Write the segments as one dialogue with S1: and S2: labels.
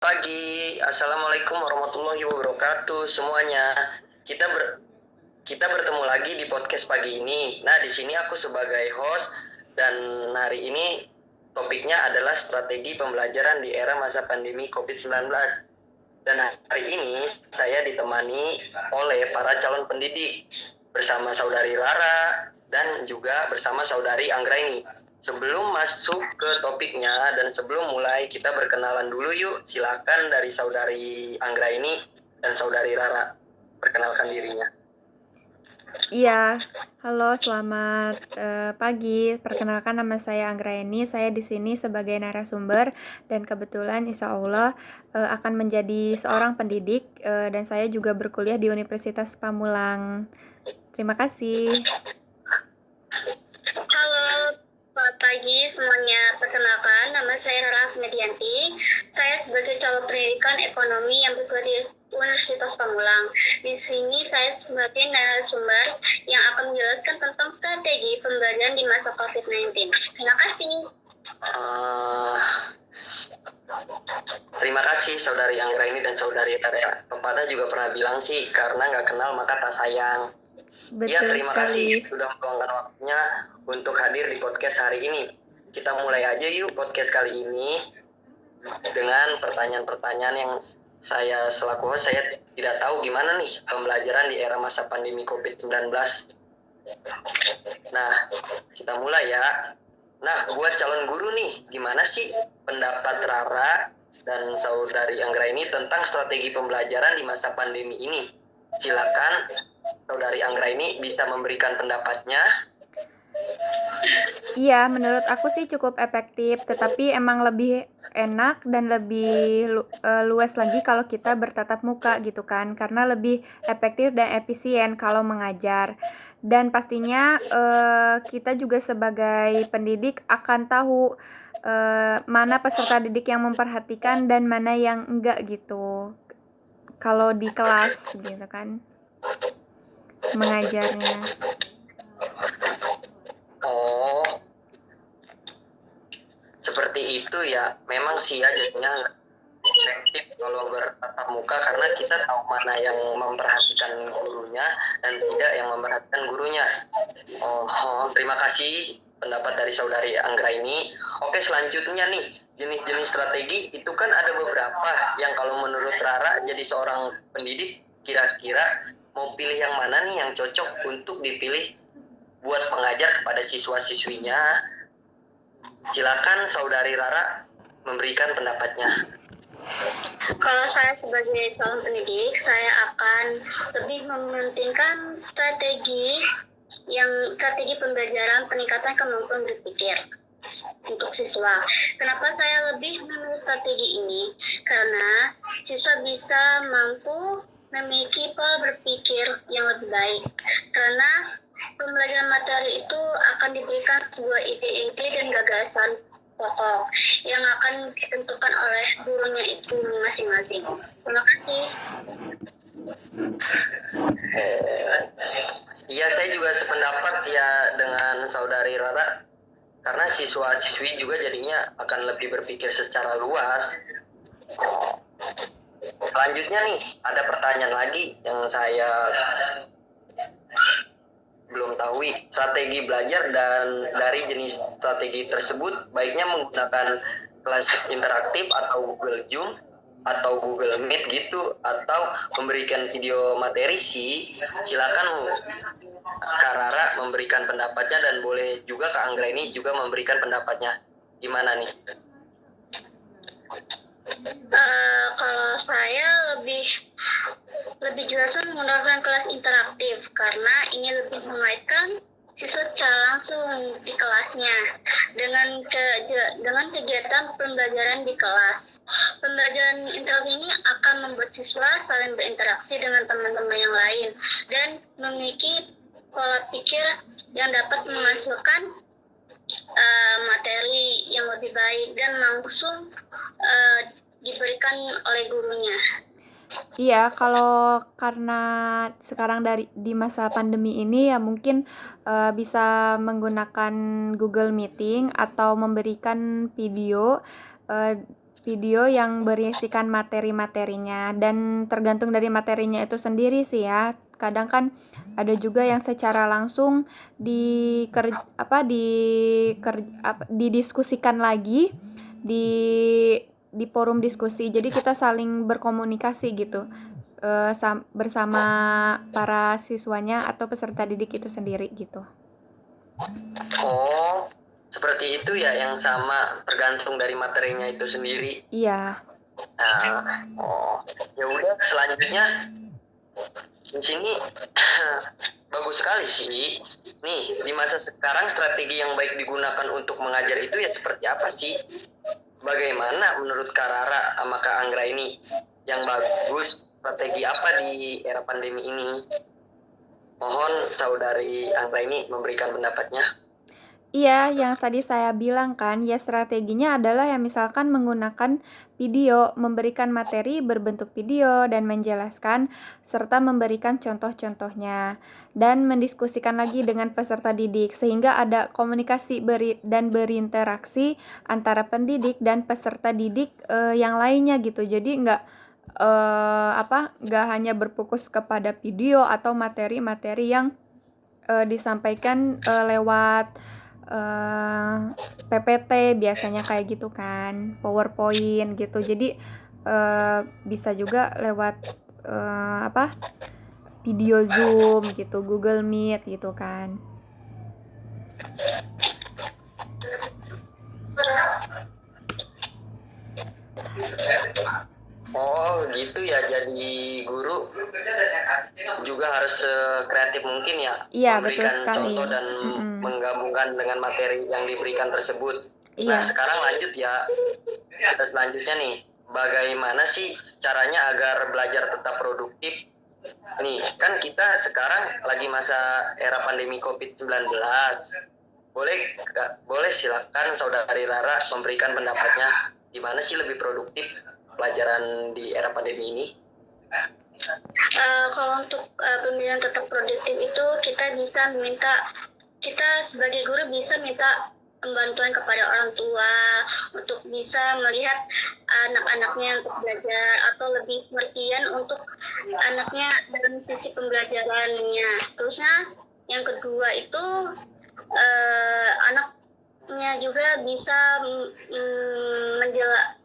S1: Pagi, Assalamualaikum warahmatullahi wabarakatuh semuanya. Kita ber, kita bertemu lagi di podcast pagi ini. Nah, di sini aku sebagai host dan hari ini topiknya adalah strategi pembelajaran di era masa pandemi COVID-19. Dan hari ini saya ditemani oleh para calon pendidik bersama saudari Lara dan juga bersama saudari Anggraini. Sebelum masuk ke topiknya dan sebelum mulai, kita berkenalan dulu yuk. Silakan dari saudari Anggraini dan saudari Rara perkenalkan dirinya.
S2: Iya, halo selamat pagi. Perkenalkan nama saya Anggraini. Saya di sini sebagai narasumber dan kebetulan insya Allah akan menjadi seorang pendidik dan saya juga berkuliah di Universitas Pamulang. Terima kasih.
S3: Halo, selamat pagi semuanya. Perkenalkan, nama saya Rara Medianti. Saya sebagai calon pendidikan ekonomi yang berkuliah di Universitas Pamulang. Di sini saya sebagai narasumber yang akan menjelaskan tentang strategi pembelajaran di masa COVID-19. Terima kasih.
S1: Terima kasih saudari Anggraini dan saudari Rara. Pepatah juga pernah bilang sih, karena nggak kenal maka tak sayang. Ya,
S2: Betul
S1: terima
S2: sekali.
S1: kasih sudah meluangkan waktunya untuk hadir di podcast hari ini. Kita mulai aja yuk podcast kali ini dengan pertanyaan-pertanyaan yang saya selaku host, saya tidak tahu gimana nih pembelajaran di era masa pandemi COVID-19. Nah, kita mulai ya. Nah, buat calon guru nih, gimana sih pendapat Rara dan saudari Anggraini tentang strategi pembelajaran di masa pandemi ini? Silakan saudari Anggraini bisa memberikan pendapatnya.
S2: Iya, menurut aku sih cukup efektif, tetapi emang lebih enak dan lebih luas lagi kalau kita bertatap muka gitu kan, karena lebih efektif dan efisien kalau mengajar. Dan pastinya kita juga sebagai pendidik akan tahu mana peserta didik yang memperhatikan dan mana yang enggak gitu. Kalau di kelas gitu kan, mengajarnya.
S1: Oh, seperti itu ya. Memang sih ya jadinya efektif kalau bertatap muka karena kita tahu mana yang memperhatikan gurunya dan tidak yang memperhatikan gurunya. Terima kasih pendapat dari saudari Anggra ini. Oke, selanjutnya nih, jenis-jenis strategi itu kan ada beberapa yang kalau menurut Rara jadi seorang pendidik, kira-kira mau pilih yang mana nih yang cocok untuk dipilih buat pengajar kepada siswa-siswinya. Silakan saudari Rara memberikan pendapatnya.
S3: Kalau saya sebagai calon pendidik, saya akan lebih mementingkan strategi pembelajaran peningkatan kemampuan berpikir untuk siswa. Kenapa saya lebih memilih strategi ini? Karena siswa bisa mampu memiliki pola berpikir yang lebih baik. Karena pembelajaran materi itu akan diberikan sebuah ide-ide dan gagasan pokok yang akan ditentukan oleh gurunya itu masing-masing. Terima kasih.
S1: Iya, saya juga sependapat ya dengan saudari Rara, karena siswa-siswi juga jadinya akan lebih berpikir secara luas. Selanjutnya nih, ada pertanyaan lagi yang saya belum tahu. Strategi belajar dan dari jenis strategi tersebut baiknya menggunakan kelas interaktif atau Google Zoom atau Google Meet gitu, atau memberikan video materi sih. Silakan Kak Rara memberikan pendapatnya dan boleh juga Kak Anggra ini juga memberikan pendapatnya. Gimana nih?
S3: Kalau saya lebih jelasnya menggunakan kelas interaktif karena ini lebih mengaitkan siswa secara langsung di kelasnya dengan kegiatan pembelajaran di kelas. Pembelajaran interaktif ini akan membuat siswa saling berinteraksi dengan teman-teman yang lain dan memiliki pola pikir yang dapat menghasilkan materi yang lebih baik dan langsung diberikan oleh gurunya.
S2: Iya, kalau karena sekarang di masa pandemi ini ya mungkin bisa menggunakan Google Meeting atau memberikan video video yang berisikan materi-materinya, dan tergantung dari materinya itu sendiri sih ya. Kadang kan ada juga yang secara langsung didiskusikan lagi di forum diskusi. Jadi kita saling berkomunikasi gitu bersama para siswanya atau peserta didik itu sendiri gitu.
S1: Oh, seperti itu ya, yang sama tergantung dari materinya itu sendiri.
S2: Iya.
S1: Nah, ya udah, selanjutnya di sini bagus sekali sih. Nih, di masa sekarang strategi yang baik digunakan untuk mengajar itu ya seperti apa sih? Bagaimana menurut Kak Rara sama Kak Anggra ini yang bagus? Strategi apa di era pandemi ini? Mohon Saudari Anggra ini memberikan pendapatnya.
S2: Iya, yang tadi saya bilang kan, ya strateginya adalah yang misalkan menggunakan video, memberikan materi berbentuk video dan menjelaskan serta memberikan contoh-contohnya dan mendiskusikan lagi dengan peserta didik sehingga ada komunikasi dan berinteraksi antara pendidik dan peserta didik yang lainnya gitu. Jadi nggak hanya berfokus kepada video atau materi-materi yang disampaikan lewat PPT biasanya kayak gitu kan, PowerPoint gitu. Jadi bisa juga lewat video Zoom gitu, Google Meet gitu kan.
S1: Oh gitu ya, jadi guru juga harus kreatif mungkin ya,
S2: Iya,
S1: memberikan
S2: betul sekali.
S1: contoh dan menggabungkan dengan materi yang diberikan tersebut.
S2: Iya.
S1: Nah sekarang lanjut ya, kita selanjutnya nih, bagaimana sih caranya agar belajar tetap produktif? Nih kan kita sekarang lagi masa era pandemi COVID-19. Boleh silakan Saudari Rara memberikan pendapatnya, gimana sih lebih produktif pelajaran di era pandemi ini?
S3: Kalau untuk pembelajaran tetap produktif itu kita sebagai guru bisa minta bantuan kepada orang tua untuk bisa melihat anak-anaknya untuk belajar atau lebih pengertian untuk anaknya dalam sisi pembelajarannya. Terusnya yang kedua itu anaknya juga bisa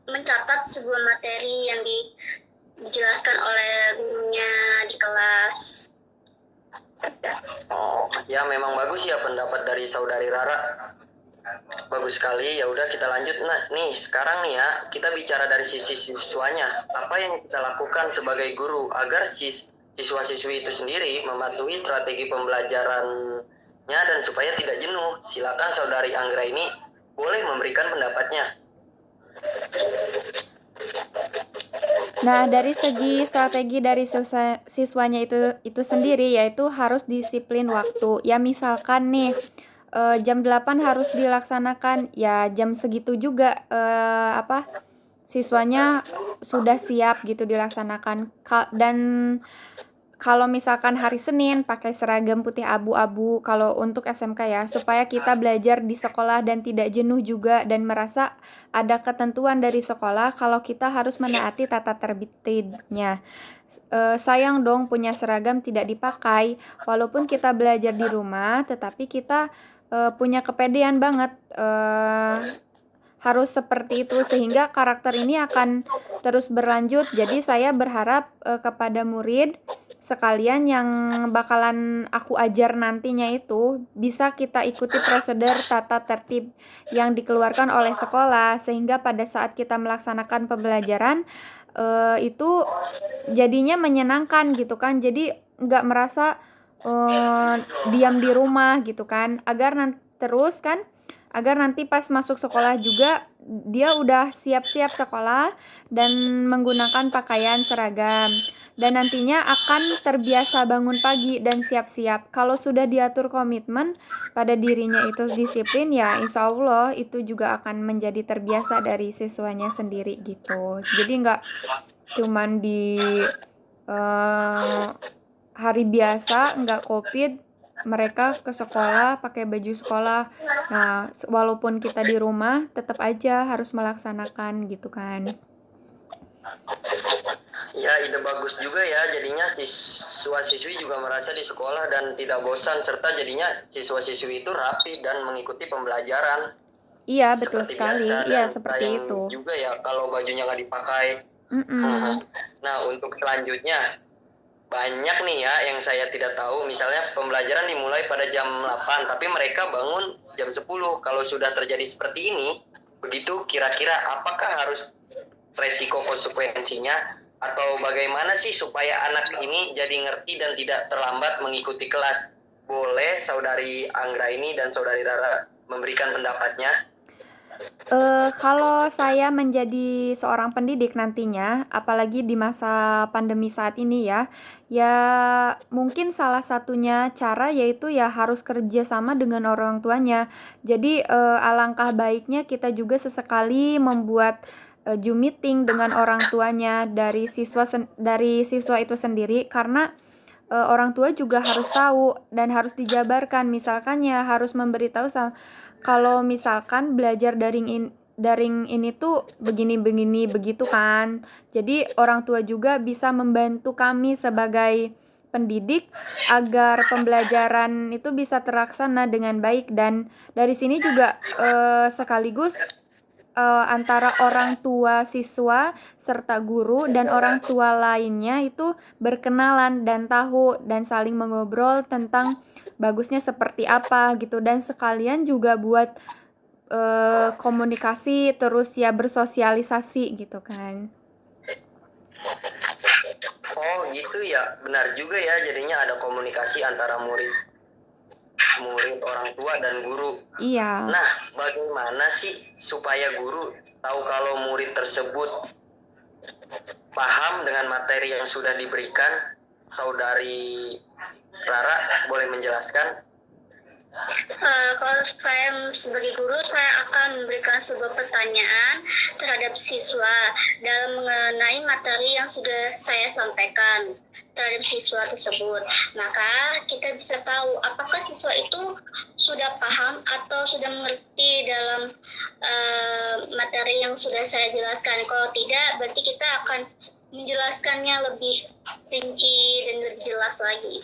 S3: mencatat sebuah materi yang dijelaskan oleh gurunya di kelas.
S1: Oh, ya memang bagus ya pendapat dari Saudari Rara. Bagus sekali. Ya udah kita lanjut. Nah, nih sekarang nih ya, kita bicara dari sisi siswanya. Apa yang kita lakukan sebagai guru agar siswa-siswi itu sendiri mematuhi strategi pembelajarannya dan supaya tidak jenuh? Silakan Saudari Anggra ini boleh memberikan pendapatnya.
S2: Nah, dari segi strategi dari siswanya itu sendiri yaitu harus disiplin waktu. Ya misalkan nih jam 8 harus dilaksanakan, ya jam segitu juga siswanya sudah siap gitu dilaksanakan. Dan kalau misalkan hari Senin pakai seragam putih abu-abu kalau untuk SMK ya, supaya kita belajar di sekolah dan tidak jenuh juga dan merasa ada ketentuan dari sekolah kalau kita harus menaati tata tertibnya. Sayang dong punya seragam tidak dipakai, walaupun kita belajar di rumah, tetapi kita punya kepedean banget harus seperti itu sehingga karakter ini akan terus berlanjut. Jadi saya berharap kepada murid sekalian yang bakalan aku ajar nantinya itu bisa kita ikuti prosedur tata tertib yang dikeluarkan oleh sekolah sehingga pada saat kita melaksanakan pembelajaran itu jadinya menyenangkan gitu kan. Jadi nggak merasa diam di rumah gitu kan, agar nanti pas masuk sekolah juga dia udah siap-siap sekolah dan menggunakan pakaian seragam dan nantinya akan terbiasa bangun pagi dan siap-siap. Kalau sudah diatur komitmen pada dirinya itu disiplin, ya insya Allah itu juga akan menjadi terbiasa dari siswanya sendiri gitu. Jadi nggak cuman di hari biasa nggak COVID mereka ke sekolah pakai baju sekolah. Nah, walaupun kita di rumah, tetap aja harus melaksanakan gitu kan.
S1: Ya, ide bagus juga ya. Jadinya siswa-siswi juga merasa di sekolah dan tidak bosan, serta jadinya siswa-siswi itu rapi dan mengikuti pembelajaran
S2: Iya, betul
S1: seperti
S2: sekali.
S1: biasa.
S2: Iya,
S1: Dan
S2: seperti
S1: sayang
S2: itu.
S1: juga ya kalau bajunya nggak dipakai.
S2: Mm-mm.
S1: Nah, untuk selanjutnya, banyak nih ya yang saya tidak tahu. Misalnya pembelajaran dimulai pada jam 8, tapi mereka bangun jam 10. Kalau sudah terjadi seperti ini, begitu kira-kira apakah harus resiko konsekuensinya, atau bagaimana sih supaya anak ini jadi ngerti dan tidak terlambat mengikuti kelas? Boleh Saudari Anggra ini dan Saudari Rara memberikan pendapatnya?
S2: Kalau saya menjadi seorang pendidik nantinya, apalagi di masa pandemi saat ini ya mungkin salah satunya cara yaitu ya harus kerja sama dengan orang tuanya. Jadi, alangkah baiknya kita juga sesekali membuat, Zoom meeting dengan orang tuanya dari siswa itu sendiri karena orang tua juga harus tahu dan harus dijabarkan. Misalkan ya harus memberitahu kalau misalkan belajar daring ini tuh begini-begini begitu kan. Jadi orang tua juga bisa membantu kami sebagai pendidik agar pembelajaran itu bisa terlaksana dengan baik, dan dari sini juga sekaligus antara orang tua siswa serta guru dan orang tua lainnya itu berkenalan dan tahu dan saling mengobrol tentang bagusnya seperti apa gitu, dan sekalian juga buat komunikasi terus ya bersosialisasi gitu kan.
S1: Oh gitu ya, benar juga ya. Jadinya ada komunikasi antara murid orang tua dan guru.
S2: Iya.
S1: Nah, bagaimana sih supaya guru tahu kalau murid tersebut paham dengan materi yang sudah diberikan? Saudari Rara boleh menjelaskan?
S3: Kalau saya sebagai guru, saya akan memberikan sebuah pertanyaan terhadap siswa dalam mengenai materi yang sudah saya sampaikan terhadap siswa tersebut. Maka kita bisa tahu apakah siswa itu sudah paham atau sudah mengerti dalam materi yang sudah saya jelaskan. Kalau tidak, berarti kita akan menjelaskannya lebih rinci dan lebih jelas lagi.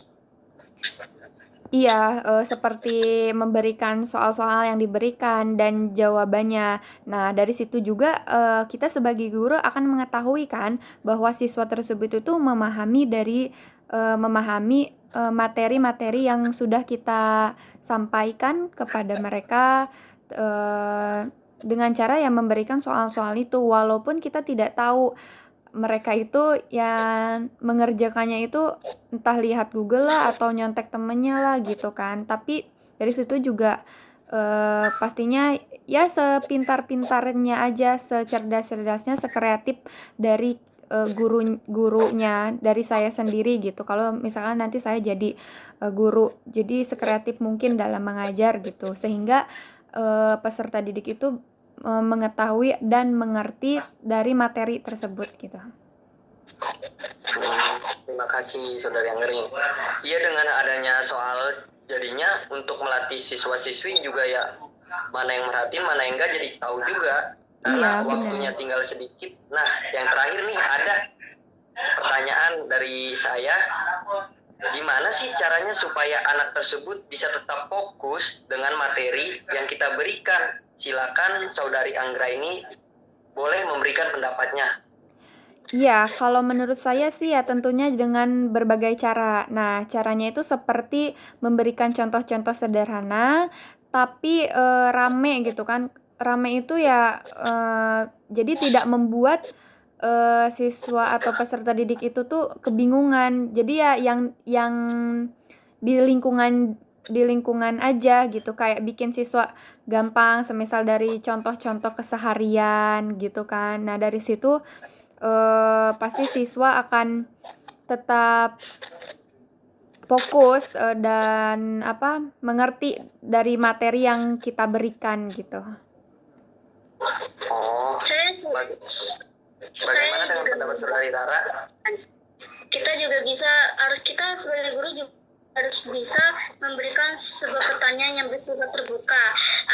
S2: Iya, seperti memberikan soal-soal yang diberikan dan jawabannya. Nah, dari situ juga, kita sebagai guru akan mengetahui kan bahwa siswa tersebut itu memahami materi-materi yang sudah kita sampaikan kepada mereka, dengan cara yang memberikan soal-soal itu. Walaupun kita tidak tahu mereka itu yang mengerjakannya itu entah lihat Google lah atau nyontek temennya lah gitu kan. Tapi dari situ juga pastinya ya sepintar-pintarnya aja, secerdas-cerdasnya, sekreatif dari gurunya, dari saya sendiri gitu. Kalau misalkan nanti saya jadi guru, jadi sekreatif mungkin dalam mengajar gitu, sehingga peserta didik itu mengetahui dan mengerti dari materi tersebut gitu.
S1: Terima kasih Saudari Anggreni. Iya, dengan adanya soal, jadinya untuk melatih siswa-siswi juga ya, mana yang merhatiin mana yang enggak jadi tahu juga, karena
S2: Iya,
S1: waktunya
S2: benar.
S1: tinggal sedikit. Nah, yang terakhir nih ada pertanyaan dari saya, gimana sih caranya supaya anak tersebut bisa tetap fokus dengan materi yang kita berikan? Silakan Saudari Anggra ini boleh memberikan pendapatnya.
S2: Iya, kalau menurut saya sih ya tentunya dengan berbagai cara. Nah, caranya itu seperti memberikan contoh-contoh sederhana, tapi rame gitu kan. Rame itu ya jadi tidak membuat siswa atau peserta didik itu tuh kebingungan. Jadi ya yang di lingkungan aja gitu, kayak bikin siswa gampang, semisal dari contoh-contoh keseharian gitu kan. Nah, dari situ pasti siswa akan tetap fokus dan mengerti dari materi yang kita berikan gitu.
S1: Oh,
S3: Saya
S1: bagaimana dengan pendapat Saudari Rara?
S3: kita juga bisa, harus kita sebagai guru juga harus bisa memberikan sebuah pertanyaan yang bersifat terbuka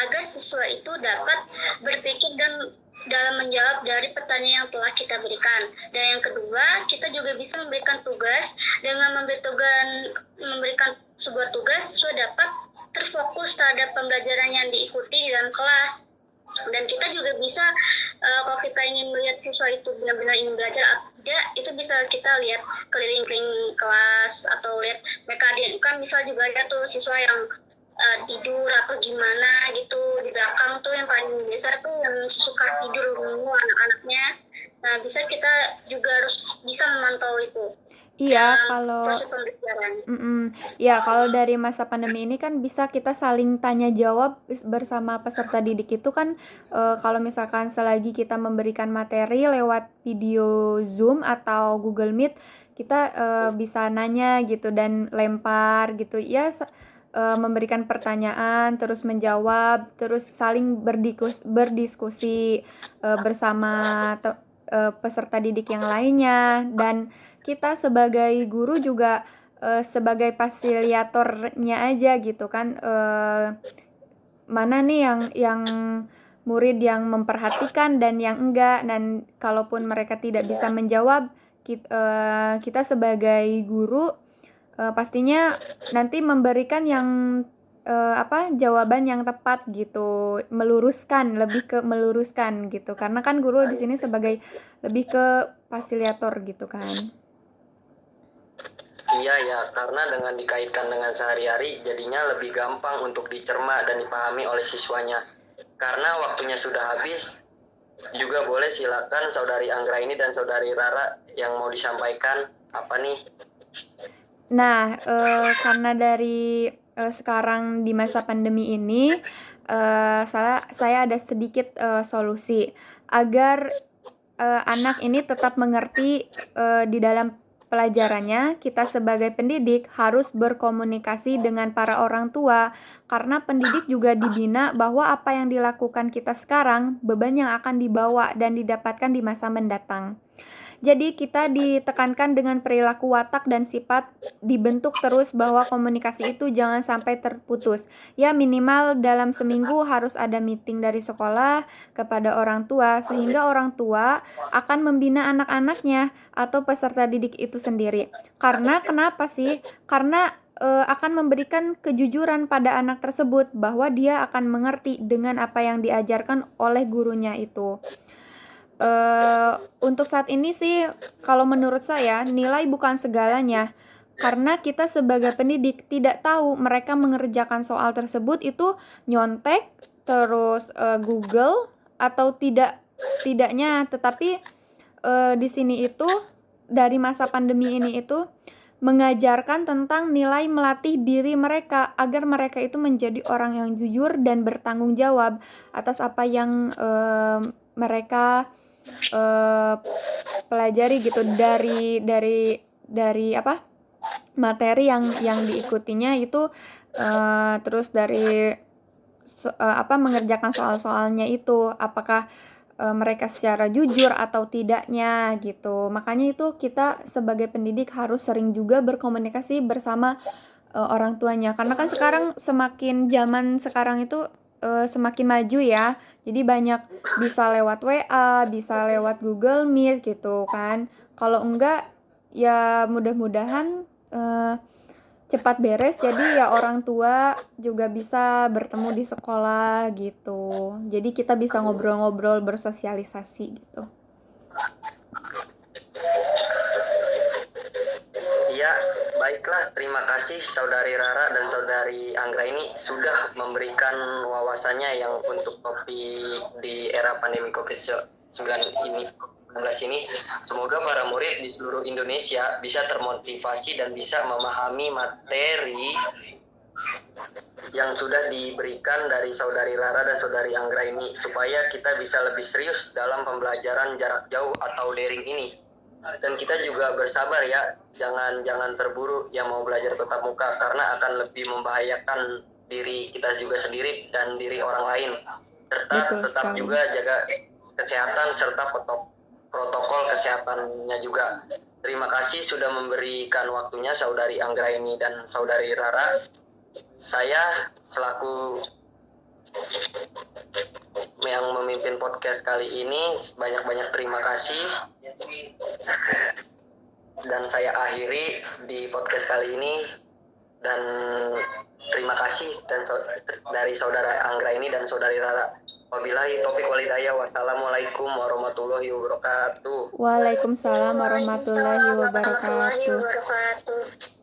S3: agar siswa itu dapat berpikir dan dalam menjawab dari pertanyaan yang telah kita berikan. Dan yang kedua, kita juga bisa memberikan tugas dengan memberikan sebuah tugas, siswa dapat terfokus terhadap pembelajaran yang diikuti di dalam kelas. Dan kita juga bisa kalau kita ingin melihat siswa itu benar-benar ingin belajar atau tidak, itu bisa kita lihat keliling-keliling kelas atau lihat mereka kan bisa juga lihat tuh siswa yang tidur atau gimana gitu di belakang tuh yang paling biasa tuh yang suka tidur dulu anak-anaknya. Nah, bisa kita juga harus bisa memantau itu
S2: Iya,
S3: dalam
S2: kalau
S3: proses pembelajaran.
S2: ya kalau dari masa pandemi ini kan bisa kita saling tanya jawab bersama peserta didik itu kan kalau misalkan selagi kita memberikan materi lewat video Zoom atau Google Meet, kita bisa nanya gitu dan lempar gitu ya, memberikan pertanyaan terus menjawab terus saling berdiskusi bersama peserta didik yang lainnya, dan kita sebagai guru juga sebagai fasilitatornya aja gitu kan, mana nih yang murid yang memperhatikan dan yang enggak, dan kalaupun mereka tidak bisa menjawab, kita sebagai guru pastinya nanti memberikan yang jawaban yang tepat gitu, lebih ke meluruskan gitu, karena kan guru di sini sebagai lebih ke fasilitator gitu kan.
S1: Iya ya, karena dengan dikaitkan dengan sehari-hari jadinya lebih gampang untuk dicerna dan dipahami oleh siswanya. Karena waktunya sudah habis, juga boleh silakan Saudari Anggraini dan Saudari Rara yang mau disampaikan apa nih?
S2: Nah, karena dari sekarang di masa pandemi ini, saya ada sedikit solusi agar anak ini tetap mengerti di dalam pelajarannya. Kita sebagai pendidik harus berkomunikasi dengan para orang tua, karena pendidik juga dibina bahwa apa yang dilakukan kita sekarang, beban yang akan dibawa dan didapatkan di masa mendatang. Jadi kita ditekankan dengan perilaku watak dan sifat, dibentuk terus bahwa komunikasi itu jangan sampai terputus. Ya minimal dalam seminggu harus ada meeting dari sekolah kepada orang tua, sehingga orang tua akan membina anak-anaknya atau peserta didik itu sendiri. Karena kenapa sih? Karena akan memberikan kejujuran pada anak tersebut bahwa dia akan mengerti dengan apa yang diajarkan oleh gurunya itu. Untuk saat ini sih kalau menurut saya nilai bukan segalanya, karena kita sebagai pendidik tidak tahu mereka mengerjakan soal tersebut itu nyontek terus Google atau tidaknya, tetapi di sini itu dari masa pandemi ini itu mengajarkan tentang nilai melatih diri mereka agar mereka itu menjadi orang yang jujur dan bertanggung jawab atas apa yang mereka pelajari gitu dari materi yang diikutinya itu, terus dari mengerjakan soal-soalnya itu apakah mereka secara jujur atau tidaknya gitu. Makanya itu kita sebagai pendidik harus sering juga berkomunikasi bersama orang tuanya, karena kan semakin zaman sekarang itu semakin maju ya, jadi banyak bisa lewat WA, bisa lewat Google Meet gitu kan. Kalau enggak ya mudah-mudahan cepat beres, jadi ya orang tua juga bisa bertemu di sekolah gitu, jadi kita bisa ngobrol-ngobrol bersosialisasi gitu.
S1: Iya, baiklah. Terima kasih Saudari Rara dan Saudari Anggraini sudah memberikan wawasannya yang untuk topik di era pandemi COVID-19 ini. Semoga para murid di seluruh Indonesia bisa termotivasi dan bisa memahami materi yang sudah diberikan dari Saudari Rara dan Saudari Anggraini, supaya kita bisa lebih serius dalam pembelajaran jarak jauh atau daring ini. Dan kita juga bersabar ya, jangan terburu yang mau belajar tatap muka, karena akan lebih membahayakan diri kita juga sendiri dan diri orang lain, serta
S2: Betul
S1: tetap
S2: sekali.
S1: juga jaga kesehatan serta protokol kesehatannya juga. Terima kasih sudah memberikan waktunya Saudari Anggraini dan Saudari Rara. Saya selaku yang memimpin podcast kali ini banyak-banyak terima kasih. Dan saya akhiri di podcast kali ini, dan terima kasih dari Saudara Anggraini dan Saudari Rara. Wabillahi taufiq walhidayah. Wassalamualaikum warahmatullahi wabarakatuh.
S2: Waalaikumsalam warahmatullahi
S3: Waalaikumsalam warahmatullahi
S2: wabarakatuh.
S3: wabarakatuh.